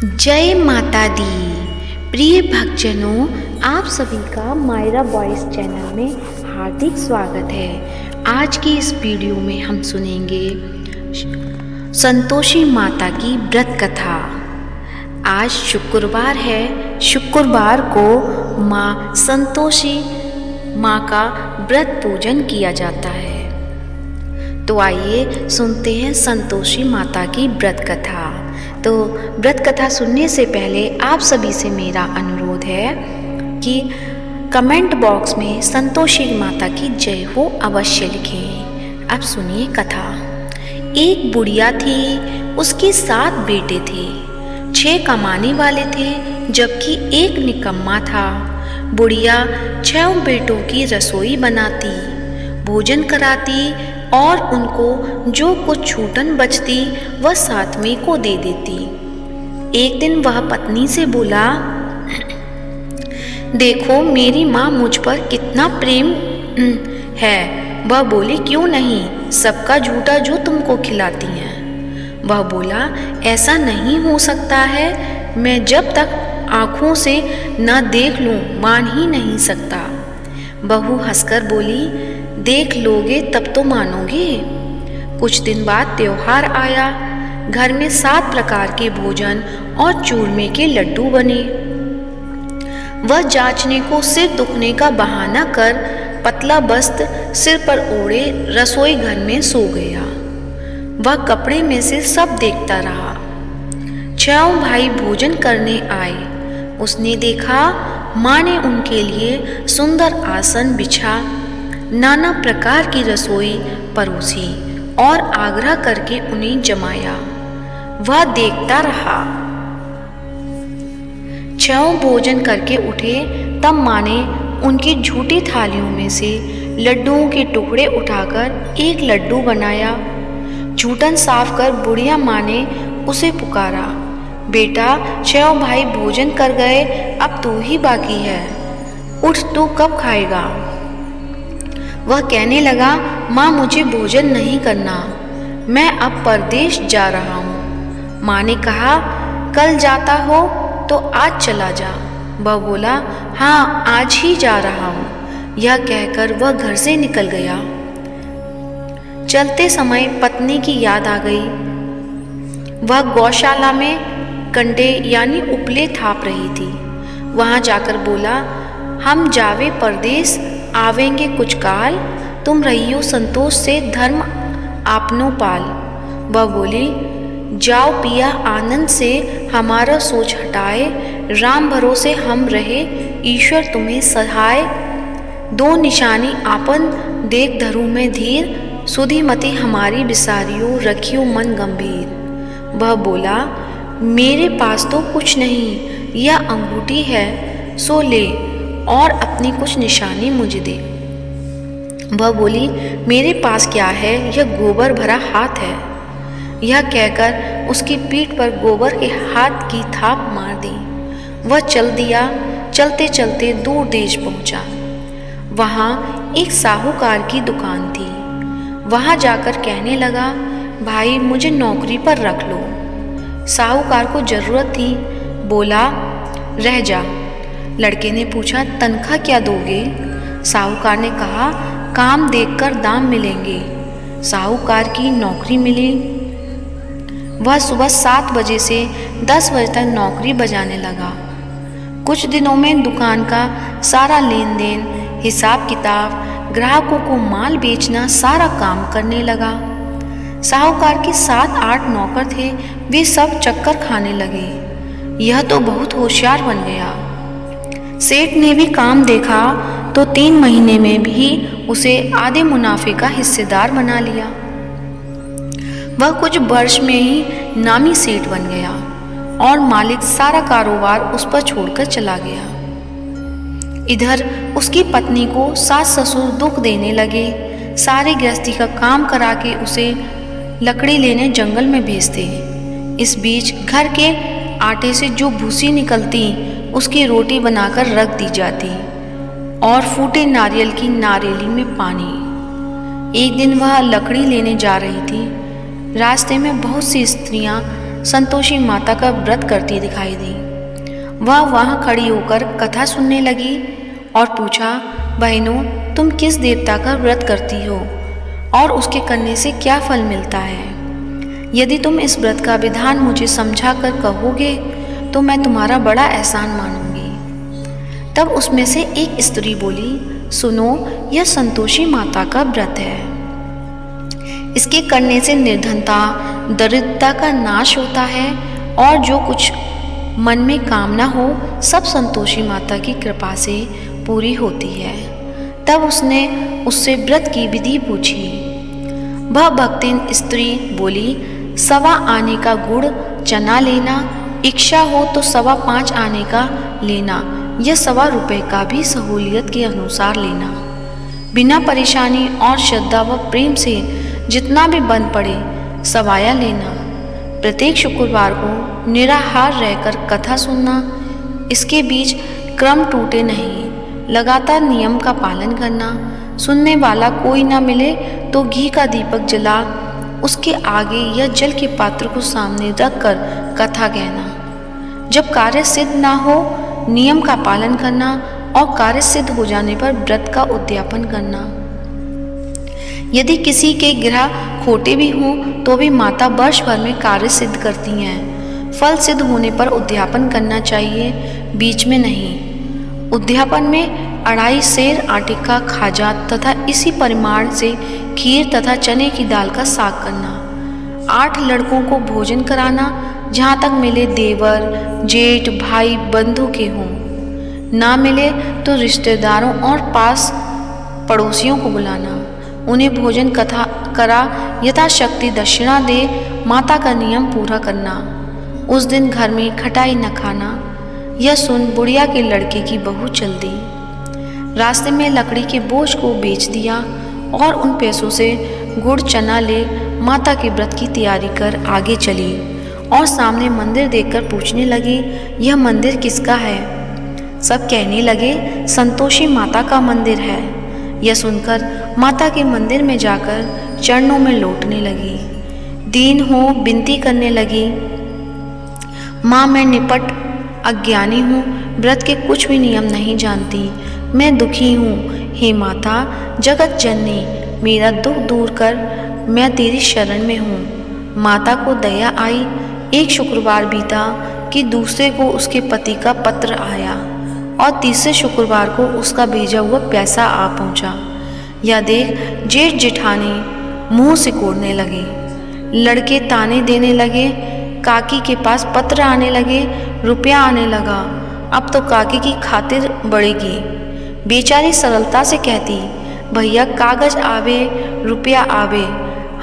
जय माता दी। प्रिय भक्तजनों, आप सभी का मायरा वॉइस चैनल में हार्दिक स्वागत है। आज की इस वीडियो में हम सुनेंगे संतोषी माता की व्रत कथा। आज शुक्रवार है। शुक्रवार को माँ संतोषी माँ का व्रत पूजन किया जाता है। तो आइए सुनते हैं संतोषी माता की व्रत कथा। तो व्रत कथा सुनने से पहले आप सभी से मेरा अनुरोध है कि कमेंट बॉक्स में संतोषी माता की जय हो अवश्य लिखें। अब सुनिए कथा। एक बुढ़िया थी, उसके 7 बेटे थे। 6 कमाने वाले थे जबकि एक निकम्मा था। बुढ़िया 6 बेटों की रसोई बनाती, भोजन कराती और उनको जो कुछ छूटन बचती वह 7वें को दे देती। एक दिन वह पत्नी से बोला, देखो मेरी माँ मुझ पर कितना प्रेम है। वह बोली, क्यों नहीं, सबका झूठा जो तुमको खिलाती हैं। वह बोला, ऐसा नहीं हो सकता है, मैं जब तक आँखों से न देख लूँ मान ही नहीं सकता। बहू हंसकर बोली, देख लोगे तब तो मानोगे। कुछ दिन बाद त्योहार आया। घर में 7 प्रकार के भोजन और चूरमे के लड्डू बने। वह जांचने को सिर दुखने का बहाना कर पतला वस्त्र सिर पर ओढ़े रसोई घर में सो गया। वह कपड़े में से सब देखता रहा। 6 भाई भोजन करने आए। उसने देखा माँ ने उनके लिए सुंदर आसन बिछा, नाना प्रकार की रसोई परोसी और आग्रह करके उन्हें जमाया। वह देखता रहा। 6 भोजन करके उठे तब माँ ने उनकी झूठी थालियों में से लड्डुओं के टुकड़े उठाकर एक लड्डू बनाया। झूठन साफ कर बुढ़िया माँ ने उसे पुकारा, बेटा 6 भाई भोजन कर गए, अब तू ही बाकी है, उठ तू कब खाएगा। वह कहने लगा, माँ मुझे भोजन नहीं करना, मैं अब परदेश जा रहा हूँ। माँ ने कहा, कल जाता हो तो आज चला जा। वह बोला, हाँ आज ही जा रहा हूँ। यह कहकर वह घर से निकल गया। चलते समय पत्नी की याद आ गई। वह गौशाला में कंडे यानी उपले थाप रही थी। वहाँ जाकर बोला, हम जावे परदेश, आवेंगे कुछ काल, तुम रहियो संतोष से धर्म आपनो पाल। वह बोली, जाओ पिया आनंद से हमारा सोच हटाए, राम भरोसे हम रहे, ईश्वर तुम्हें सहाय। 2 निशानी आपन देख धरू में धीर, सुधीमती हमारी बिसारियो, रखियो मन गंभीर। वह बोला, मेरे पास तो कुछ नहीं, यह अंगूठी है सो ले और अपनी कुछ निशानी मुझे दे। वह बोली, मेरे पास क्या है, यह गोबर भरा हाथ है। यह कहकर उसकी पीठ पर गोबर के हाथ की थाप मार दी। वह चल दिया। चलते चलते दूर देश पहुंचा। वहाँ एक साहूकार की दुकान थी। वहाँ जाकर कहने लगा, भाई मुझे नौकरी पर रख लो। साहूकार को जरूरत थी। बोला, रह जा। लड़के ने पूछा, तनख्वाह क्या दोगे। साहूकार ने कहा, काम देखकर दाम मिलेंगे। साहूकार की नौकरी मिली। वह सुबह 7 बजे से 10 बजे तक नौकरी बजाने लगा। कुछ दिनों में दुकान का सारा लेन देन, हिसाब किताब, ग्राहकों को माल बेचना सारा काम करने लगा। साहूकार के 7-8 नौकर थे, वे सब चक्कर खाने लगे। यह तो बहुत होशियार बन गया। सेठ ने भी काम देखा तो 3 महीने में भी उसे आधे मुनाफे का हिस्सेदार बना लिया। वह कुछ वर्ष में ही नामी सेठ बन गया और मालिक सारा कारोबार उस पर छोड़कर चला गया। इधर उसकी पत्नी को सास ससुर दुख देने लगे। सारे गृहस्थी का काम करा के उसे लकड़ी लेने जंगल में भेजते। इस बीच घर के आटे से जो भूसी निकलती उसकी रोटी बनाकर रख दी जाती और फूटे नारियल की नारियली में पानी। एक दिन वह लकड़ी लेने जा रही थी। रास्ते में बहुत सी स्त्रियां संतोषी माता का व्रत करती दिखाई दी। वह वहाँ खड़ी होकर कथा सुनने लगी और पूछा, बहनों, तुम किस देवता का व्रत करती हो और उसके करने से क्या फल मिलता है? यदि तुम इस व्रत का विधान मुझे समझा कर कहोगे तो मैं तुम्हारा बड़ा एहसान मानूंगी। तब उसमें से एक स्त्री बोली, सुनो, यह संतोषी माता का व्रत है। इसके करने से निर्धनता, दरिद्रता का नाश होता है और जो कुछ मन में कामना हो सब संतोषी माता की कृपा से पूरी होती है। तब उसने उससे व्रत की विधि पूछी। वह भक्तिन स्त्री बोली, 1.25 आने का गुड़ चना लेना, इच्छा हो तो 5.25 आने का लेना या 1.25 रुपये का भी सहूलियत के अनुसार लेना। बिना परेशानी और श्रद्धा व प्रेम से जितना भी बन पड़े सवाया लेना। प्रत्येक शुक्रवार को निराहार रहकर कथा सुनना। इसके बीच क्रम टूटे नहीं, लगातार नियम का पालन करना। सुनने वाला कोई ना मिले तो घी का दीपक जला उसके आगे या जल के पात्र को सामने रखकर कथा कहना। जब कार्य सिद्ध ना हो नियम का पालन करना और कार्य सिद्ध हो जाने पर व्रत का उद्यापन करना। यदि किसी के ग्रह खोटे भी हों तो भी माता वर्ष भर में कार्य सिद्ध करती हैं। फल सिद्ध होने पर उद्यापन करना चाहिए, बीच में नहीं। उद्यापन में 2.5 सेर आटे का खाजा तथा इसी परिमाण से खीर तथा चने की दाल का साग करना। 8 लड़कों को भोजन कराना, जहाँ तक मिले देवर, जेठ, भाई, बंधु के हों। ना मिले तो रिश्तेदारों और पास पड़ोसियों को बुलाना। उन्हें भोजन कथा करा यथाशक्ति दक्षिणा दे माता का नियम पूरा करना। उस दिन घर में खटाई न खाना। यह सुन बुढ़िया के लड़के की बहू चल दी। रास्ते में लकड़ी के बोझ को बेच दिया और उन पैसों से गुड़ चना ले माता के व्रत की तैयारी कर आगे चली और सामने मंदिर देखकर पूछने लगी, यह मंदिर किसका है? सब कहने लगे, संतोषी माता का मंदिर है। यह सुनकर माता के मंदिर में जाकर चरणों में लौटने लगी। दीन हो विनती करने लगी, माँ, मैं निपट अज्ञानी हूँ, व्रत के कुछ भी नियम नहीं जानती, मैं दुखी हूँ। हे माता जगत जननी, मेरा दुख दूर कर, मैं तेरी शरण में हूँ। माता को दया आई। एक शुक्रवार बीता कि दूसरे को उसके पति का पत्र आया और तीसरे शुक्रवार को उसका भेजा हुआ पैसा आ पहुंचा। यह देख जेठ जेठानी मुंह सिकोड़ने लगे। लड़के ताने देने लगे। काकी के पास पत्र आने लगे, रुपया आने लगा। अब तो काकी की खातिर बढ़ेगी। बेचारी सरलता से कहती, भैया कागज आवे रुपया आवे,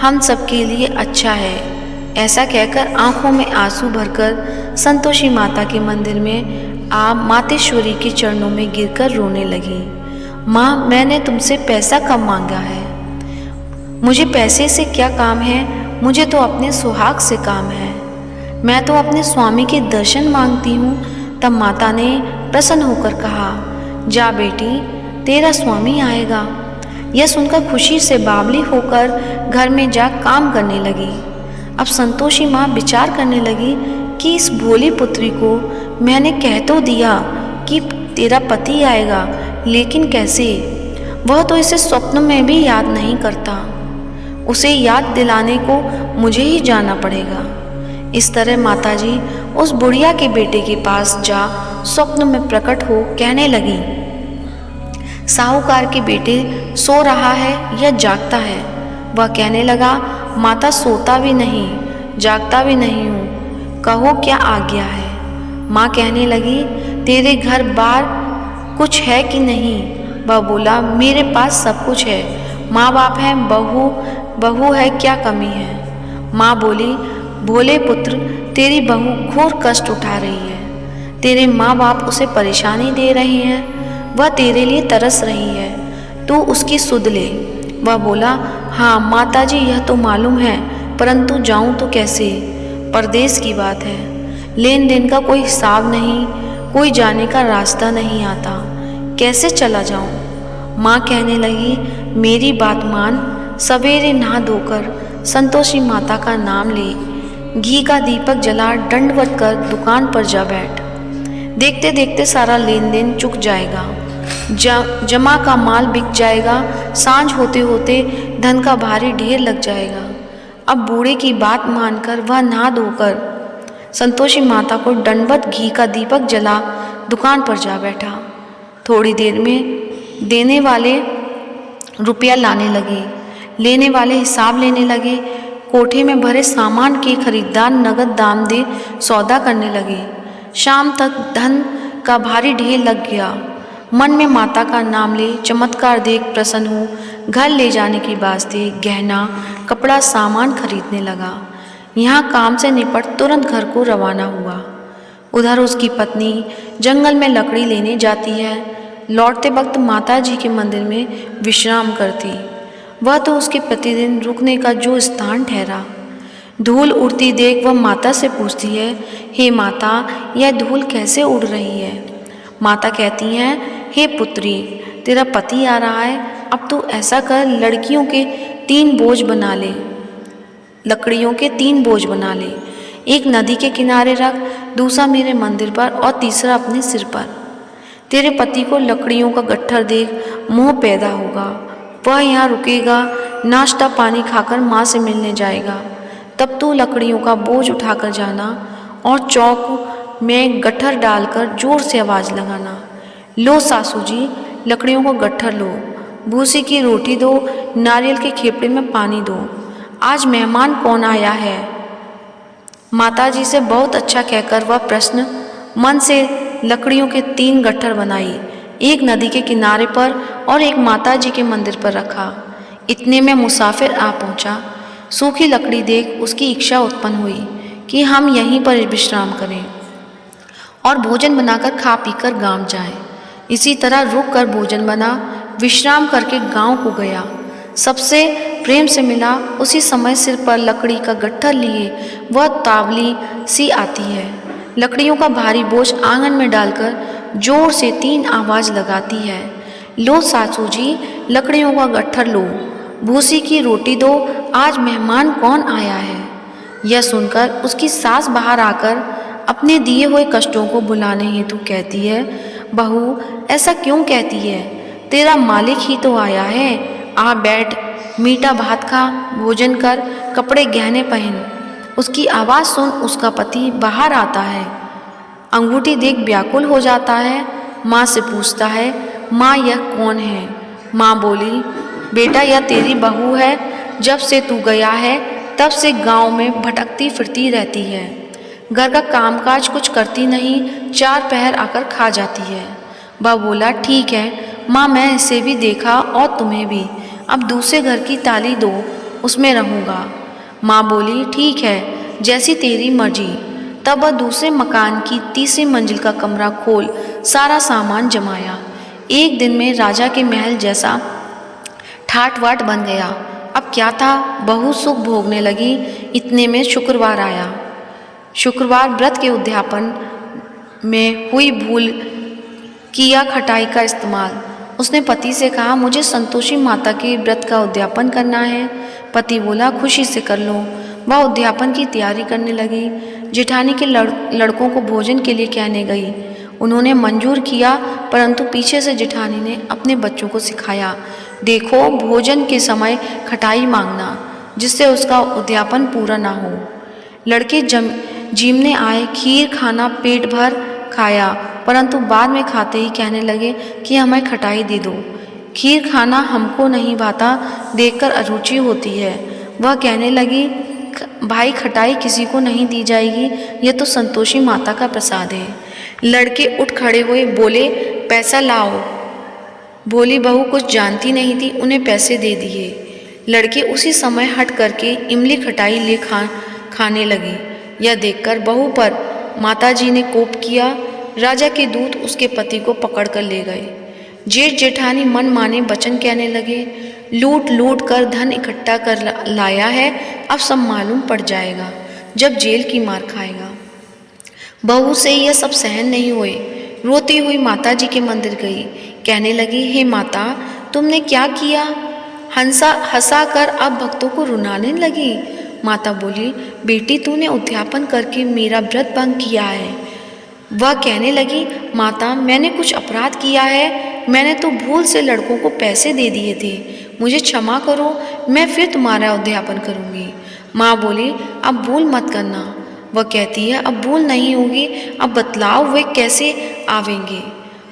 हम सबके लिए अच्छा है। ऐसा कहकर आंखों में आंसू भरकर संतोषी माता के मंदिर में आ मातेश्वरी के चरणों में गिरकर रोने लगी। माँ, मैंने तुमसे पैसा कम मांगा है, मुझे पैसे से क्या काम है, मुझे तो अपने सुहाग से काम है। मैं तो अपने स्वामी के दर्शन मांगती हूँ। तब माता ने प्रसन्न होकर कहा, जा बेटी, तेरा स्वामी आएगा। यह सुनकर खुशी से बावली होकर घर में जा काम करने लगी। अब संतोषी माँ विचार करने लगी कि इस भोली पुत्री को मैंने कह तो दिया कि तेरा पति आएगा, लेकिन कैसे? वह तो इसे स्वप्न में भी याद नहीं करता। उसे याद दिलाने को मुझे ही जाना पड़ेगा। इस तरह माताजी उस बुढ़िया के बेटे के पास जा स्वप्न में प्रकट हो कहने लगी, साहूकार के बेटे सो रहा है या जागता है? वह कहने लगा, माता सोता भी नहीं, जागता भी नहीं हूँ, कहो क्या आज्ञा है? माँ कहने लगी, तेरे घर बार कुछ है कि नहीं? वह बोला, मेरे पास सब कुछ है, माँ बाप हैं, बहू है, क्या कमी है? माँ बोली, भोले पुत्र, तेरी बहू घोर कष्ट उठा रही है, तेरे माँ बाप उसे परेशानी दे रहे हैं, वह तेरे लिए तरस रही है, तू उसकी सुध ले। वह बोला, हाँ माताजी, यह तो मालूम है, परंतु जाऊं तो कैसे? परदेश की बात है, लेन देन का कोई हिसाब नहीं, कोई जाने का रास्ता नहीं आता, कैसे चला जाऊं? माँ कहने लगी, मेरी बात मान, सवेरे नहा धोकर संतोषी माता का नाम ले, घी का दीपक जला दंडवत कर दुकान पर जा बैठ। देखते देखते सारा लेन देन चुक जाएगा, जमा का माल बिक जाएगा, सांझ होते होते धन का भारी ढेर लग जाएगा। अब बूढ़े की बात मानकर वह नहा धोकर संतोषी माता को दंडवत घी का दीपक जला दुकान पर जा बैठा। थोड़ी देर में देने वाले रुपया लाने लगे, लेने वाले हिसाब लेने लगे। कोठे में भरे सामान के खरीदार नगद दाम दे सौदा करने लगे। शाम तक धन का भारी ढेर लग गया। मन में माता का नाम ले चमत्कार देख प्रसन्न हो घर ले जाने की वास्ते गहना कपड़ा सामान खरीदने लगा। यहाँ काम से निपट तुरंत घर को रवाना हुआ। उधर उसकी पत्नी जंगल में लकड़ी लेने जाती है। लौटते वक्त माता जी के मंदिर में विश्राम करती। वह तो उसके प्रतिदिन रुकने का जो स्थान ठहरा। धूल उड़ती देख वह माता से पूछती है, हे माता, यह धूल कैसे उड़ रही है? माता कहती हैं, हे पुत्री, तेरा पति आ रहा है, अब तू ऐसा कर, लकड़ियों के 3 बोझ बना ले। एक नदी के किनारे रख, दूसरा मेरे मंदिर पर और तीसरा अपने सिर पर। तेरे पति को लकड़ियों का गट्ठर देख मोह पैदा होगा। वह यहाँ रुकेगा, नाश्ता पानी खाकर माँ से मिलने जाएगा। तब तू लकड़ियों का बोझ उठाकर जाना और चौक में गट्ठर डालकर जोर से आवाज़ लगाना, लो सासू जी, लकड़ियों को गट्ठर लो, भूसी की रोटी दो, नारियल के खेपड़े में पानी दो, आज मेहमान कौन आया है? माताजी से बहुत अच्छा कहकर वह प्रश्न मन से लकड़ियों के 3 गट्ठर बनाई, एक नदी के किनारे पर और एक माताजी के मंदिर पर रखा। इतने में मुसाफिर आ पहुंचा। सूखी लकड़ी देख उसकी इच्छा उत्पन्न हुई कि हम यहीं पर विश्राम करें और भोजन बनाकर खा पीकर गांव जाएं। इसी तरह रुक कर भोजन बना, विश्राम करके गांव को गया। सबसे प्रेम से मिला। उसी समय सिर पर लकड़ी का गट्ठर लिए वह तावली सी आती है। लकड़ियों का भारी बोझ आंगन में डालकर जोर से 3 आवाज़ लगाती है, लो सासू जी, लकड़ियों का गट्ठर लो, भूसी की रोटी दो, आज मेहमान कौन आया है? यह सुनकर उसकी सास बाहर आकर अपने दिए हुए कष्टों को भुलाने हेतु कहती है, बहू, ऐसा क्यों कहती है? तेरा मालिक ही तो आया है, आ बैठ, मीठा भात खा, भोजन कर, कपड़े गहने पहन। उसकी आवाज़ सुन उसका पति बाहर आता है। अंगूठी देख व्याकुल हो जाता है। माँ से पूछता है, माँ, यह कौन है? माँ बोली, बेटा, यह तेरी बहू है। जब से तू गया है तब से गांव में भटकती फिरती रहती है। घर का कामकाज कुछ करती नहीं, 4 पहर आकर खा जाती है। वह बोला, ठीक है माँ, मैं इसे भी देखा और तुम्हें भी। अब दूसरे घर की ताली दो, उसमें रहूँगा। माँ बोली, ठीक है, जैसी तेरी मर्जी। तब वह दूसरे मकान की 3री मंजिल का कमरा खोल सारा सामान जमाया। एक दिन में राजा के महल जैसा ठाट वाट बन गया। अब क्या था, बहुत सुख भोगने लगी। इतने में शुक्रवार आया। शुक्रवार व्रत के उद्यापन में हुई भूल किया खटाई का इस्तेमाल। उसने पति से कहा, मुझे संतोषी माता के व्रत का उद्यापन करना है। पति बोला, खुशी से कर लो। वह उद्यापन की तैयारी करने लगी। जेठानी के लड़कों को भोजन के लिए कहने गई। उन्होंने मंजूर किया, परंतु पीछे से जेठानी ने अपने बच्चों को सिखाया, देखो, भोजन के समय खटाई मांगना, जिससे उसका उद्यापन पूरा ना हो। लड़के जीमने आए, खीर खाना पेट भर खाया, परंतु बाद में खाते ही कहने लगे कि हमें खटाई दे दो। खीर खाना हमको नहीं भाता, देखकर अरुचि होती है। वह कहने लगी, भाई, खटाई किसी को नहीं दी जाएगी, यह तो संतोषी माता का प्रसाद है। लड़के उठ खड़े हुए, बोले, पैसा लाओ। भोली बहू कुछ जानती नहीं थी, उन्हें पैसे दे दिए। लड़के उसी समय हट करके इमली खटाई ले खाने लगे। यह देखकर बहू पर माताजी ने कोप किया। राजा के दूत उसके पति को पकड़ कर ले गए। जेठ जेठानी मन माने वचन कहने लगे, लूट लूट कर धन इकट्ठा कर लाया है, अब सब मालूम पड़ जाएगा जब जेल की मार खाएगा। बहू से यह सब सहन नहीं हुए। रोती हुई माताजी के मंदिर गई। कहने लगी, हे माता, तुमने क्या किया? हंसा कर अब भक्तों को रुलाने लगी। माता बोली, बेटी तूने उद्यापन करके मेरा व्रत भंग किया है। वह कहने लगी, माता मैंने कुछ अपराध किया है, मैंने तो भूल से लड़कों को पैसे दे दिए थे, मुझे क्षमा करो, मैं फिर तुम्हारा उद्यापन करूँगी। माँ बोली, अब भूल मत करना। वह कहती है, अब भूल नहीं होगी, अब बतलाओ वे कैसे आवेंगे।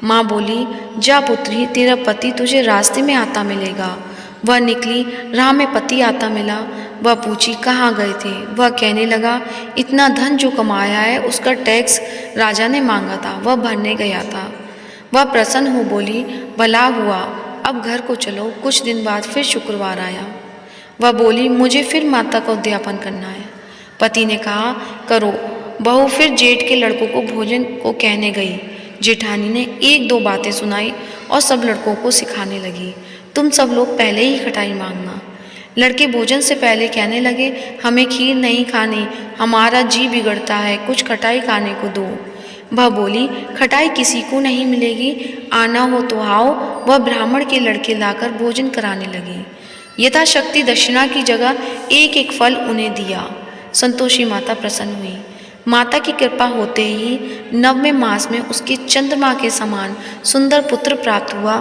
माँ बोली, जा पुत्री, तेरा पति तुझे रास्ते में आता मिलेगा। वह निकली, राह में पति आता मिला। वह पूछी, कहाँ गए थे? वह कहने लगा, इतना धन जो कमाया है उसका टैक्स राजा ने मांगा था, वह भरने गया था। वह प्रसन्न हो बोली, भला हुआ, अब घर को चलो। कुछ दिन बाद फिर शुक्रवार आया। वह बोली, मुझे फिर माता का उद्यापन करना है। पति ने कहा, करो। बहू फिर जेठ के लड़कों को भोजन को कहने गई। जेठानी ने एक दो बातें सुनाई और सब लड़कों को सिखाने लगी, तुम सब लोग पहले ही खटाई मांगना। लड़के भोजन से पहले कहने लगे, हमें खीर नहीं खानी, हमारा जी बिगड़ता है, कुछ खटाई खाने को दो। वह बोली, खटाई किसी को नहीं मिलेगी, आना हो तो आओ। वह ब्राह्मण के लड़के लाकर भोजन कराने लगी। यथाशक्ति दक्षिणा की जगह एक एक फल उन्हें दिया। संतोषी माता प्रसन्न हुई। माता की कृपा होते ही 9वें मास में उसके चंद्रमा के समान सुंदर पुत्र प्राप्त हुआ।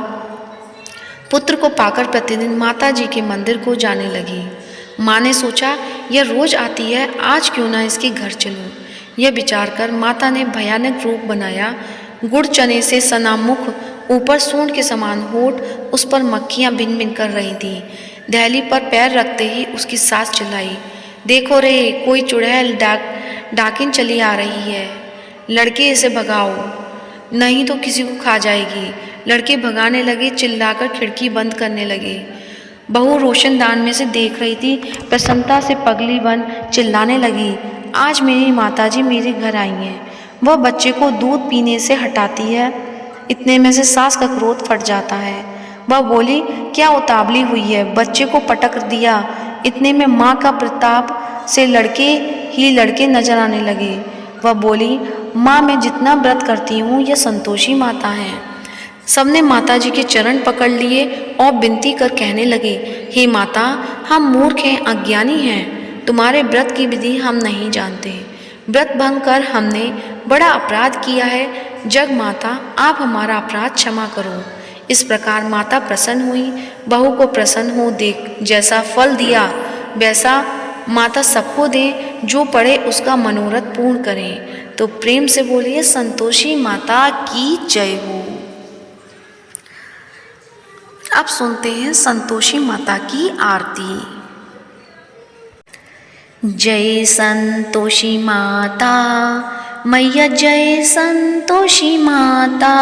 पुत्र को पाकर प्रतिदिन माता जी के मंदिर को जाने लगी। माँ ने सोचा, यह रोज आती है, आज क्यों ना इसके घर चलूं। यह विचार कर माता ने भयानक रूप बनाया। गुड़ चने से सना मुख, ऊपर सूंड के समान होठ, उस पर मक्खियाँ भिन भिन कर रही थीं। दहली पर पैर रखते ही उसकी सास चिल्लाई, देखो रे, कोई चुड़ैल डाकिन चली आ रही है, लड़के इसे भगाओ, नहीं तो किसी को खा जाएगी। लड़के भगाने लगे, चिल्लाकर खिड़की बंद करने लगे। बहू रोशनदान में से देख रही थी, प्रसन्नता से पगली बन चिल्लाने लगी, आज मेरी माताजी मेरे घर आई हैं। वह बच्चे को दूध पीने से हटाती है, इतने में से सास का क्रोध फट जाता है। वह बोली, क्या उतावली हुई है, बच्चे को पटक दिया। इतने में माँ का प्रताप से लड़के नजर आने लगे। वह बोली, माँ मैं जितना व्रत करती हूँ यह संतोषी माता हैं। सबने माता जी के चरण पकड़ लिए और विनती कर कहने लगे, हे माता, हम मूर्ख हैं, अज्ञानी हैं, तुम्हारे व्रत की विधि हम नहीं जानते। व्रत भंग कर हमने बड़ा अपराध किया है, जग माता आप हमारा अपराध क्षमा करो। इस प्रकार माता प्रसन्न हुई। बहू को प्रसन्न हो देख जैसा फल दिया वैसा माता सबको दे, जो पढ़े उसका मनोरथ पूर्ण करें। तो प्रेम से बोलिए, संतोषी माता की जय हो। अब सुनते हैं संतोषी माता की आरती। जय संतोषी माता मैया, जय संतोषी माता,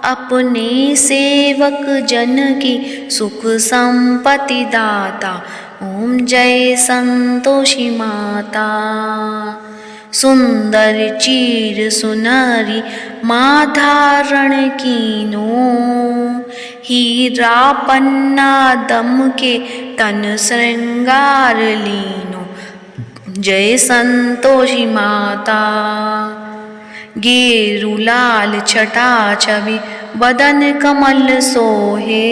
अपने सेवक जन की सुख संपत्ति दाता। ओम जय संतोषी माता। सुंदर चीर सुनरी माँ धारण कीनो, हीरा पन्ना दम के तन श्रृंगार लीनो। जय संतोषी माता। गेरु लाल छटा छवि बदन कमल सोहे,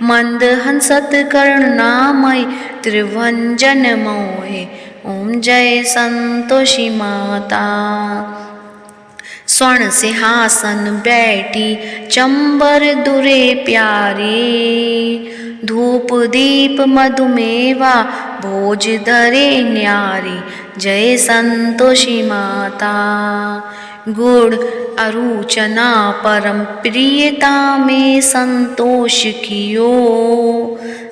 मंद हंसत करुणामय त्रिभंजन मोहे। ओम जय संतोषी माता। स्वर्ण सिंहासन बैठी चंबर दुरे प्यारे, धूप दीप मधुमेवा भोज धरे न्यारी। जय संतोषी माता। गुड़ अरुचना परम प्रियता में संतोष कियो,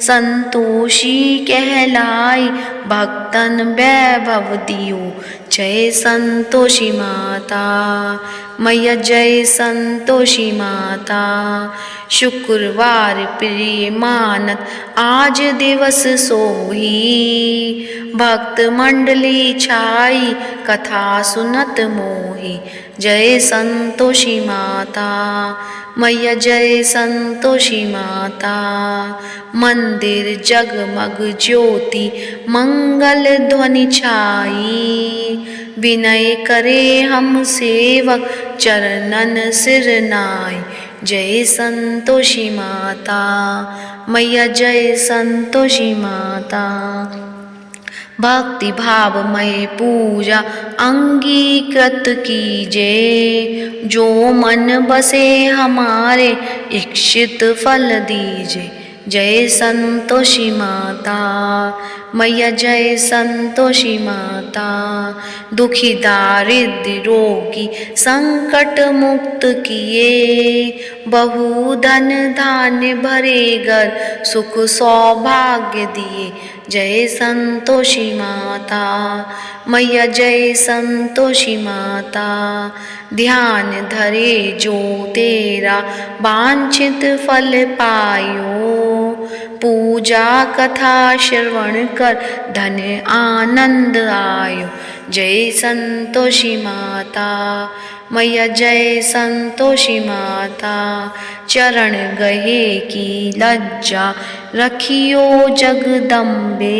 संतोषी कहलाई भक्तन वैभव दियो। जय संतोषी माता मैया, जय संतोषी माता। शुक्रवार प्रिय मानत आज दिवस सोही, भक्त मंडली छाई कथा सुनत मोही। जय संतोषी माता मैया, जय संतोषी माता। मंदिर जगमग ज्योति मंगल ध्वनि छाई, विनय करे हम सेवक चरणन सिर नाई। जय संतोषी माता मैया, जय संतोषी माता। भक्ति भावमय पूजा अंगीकृत कीजे, जो मन बसे हमारे इच्छित फल दीजे। जय संतोषी माता मैया, जय संतोषी माता। दुखी दारिद्र रोगी संकट मुक्त किए, बहु धन धान्य भरे घर सुख सौभाग्य दिए। जय संतोषी माता मैया, जय संतोषी माता। ध्यान धरे जो तेरा वांछित फल पायो, पूजा कथा श्रवण कर धन आनंद आयो। जय संतोषी माता मैया, जय संतोषी माता। चरण गहे की लज्जा रखियो जगदम्बे,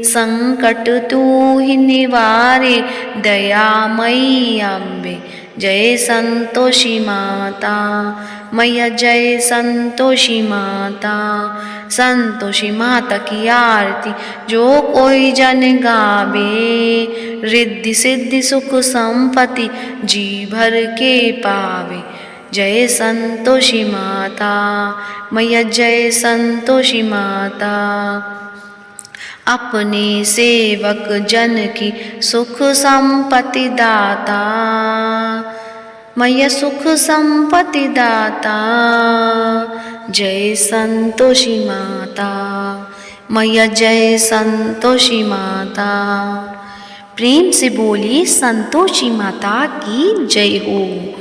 संकट तू ही निवारे दयामयी अम्बे। जय संतोषी माता मैया, जय संतोषी माता। संतोषी माता की आरती जो कोई जन गावे, रिद्धि सिद्धि सुख संपत्ति जी भर के पावे। जय संतोषी माता मैया, जय संतोषी माता। अपने सेवक जन की सुख संपत्ति दाता मैया, सुख संपत्ति दाता। जय संतोषी माता मैया, जय संतोषी माता। प्रेम से बोलिए संतोषी माता की जय हो।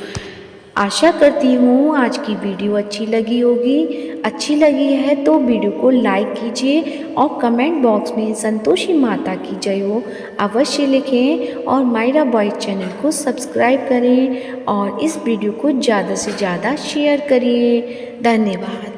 आशा करती हूँ आज की वीडियो अच्छी लगी होगी। अच्छी लगी है तो वीडियो को लाइक कीजिए और कमेंट बॉक्स में संतोषी माता की जय हो अवश्य लिखें, और मायरा बॉयज चैनल को सब्सक्राइब करें और इस वीडियो को ज़्यादा से ज़्यादा शेयर करिए। धन्यवाद।